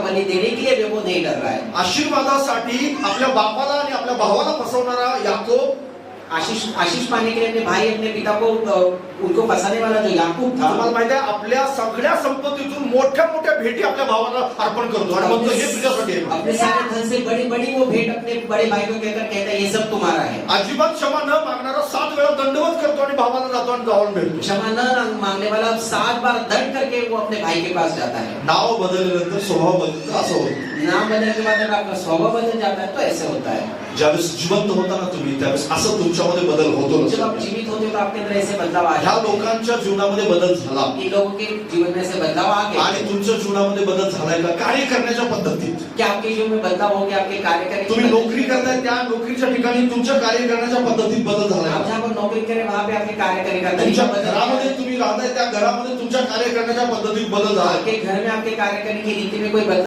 बलि देने के लिए वो नहीं डर रहा है। आशीर्वादासाठी आपल्या बापाला आणि आपल्या भावाला फसवणारा याकोब, आशीष पाने के लिए अपने भाई अपने पिता को उनको फंसाने वाला जो याकूब था, तुम्हाला माहिती आहे आपल्या सगळ्या संपत्तीतून मोठ्या मोठ्या भेटी आपल्या भावाला अर्पण करतो आणि म्हणतो हे तुझ्यासाठी आहे. अपने सारे धन से बड़ी बड़ी वो भेंट अपने बड़े भाई को कहता है ये सब तुम्हारा है. अजिबात क्षमा न मागणारा 7 वेळा दंडवत करतो आणि भावाला जातो आणि जाऊन भेटतो. क्षमा न मांगने वाला 7 बार दंड करके वो अपने भाई के पास जाता है. नाव बदलल्यानंतर स्वभाव बदलतो असं होतं. नाम बदलने के बाद अगर आपका स्वभाव बदल जाता है तो ऐसे होता है. ज्यावेळेस जिवंत होता ना तुम्ही त्यावेळेस असं तुमच्यामध्ये बदल होतो. जब आप जीवित होते हो तो आपके अंदर ऐसे बदलाव आ ह्या जाते हैं. लोकांच्या जीवनामध्ये बदल झाला इन लोगों के जीवन में से बदलाव आ गए. आणि तुमच्या जीवनामध्ये बदल झालाय का कार्य करण्याच्या पद्धतीत. क्या आपके जीवन में बदलाव हो गया? आपके कार्य करने की तुम्ही नोकरी करताय त्या नोकरीच्या ठिकाणी तुमच्या कार्य करण्याच्या पद्धतीत बदल झालाय. आप जहाँ पर नौकरी करें वहाँ पे आपके कार्य करने का तुमच्या तरीका बदल घरामध्ये तुम्ही राहताय त्या घरामध्ये तुमच्या कार्य करण्याच्या पद्धतीत बदल झालाय. आपके घर में आपके कार्य करने की रीति में कोई बदलाव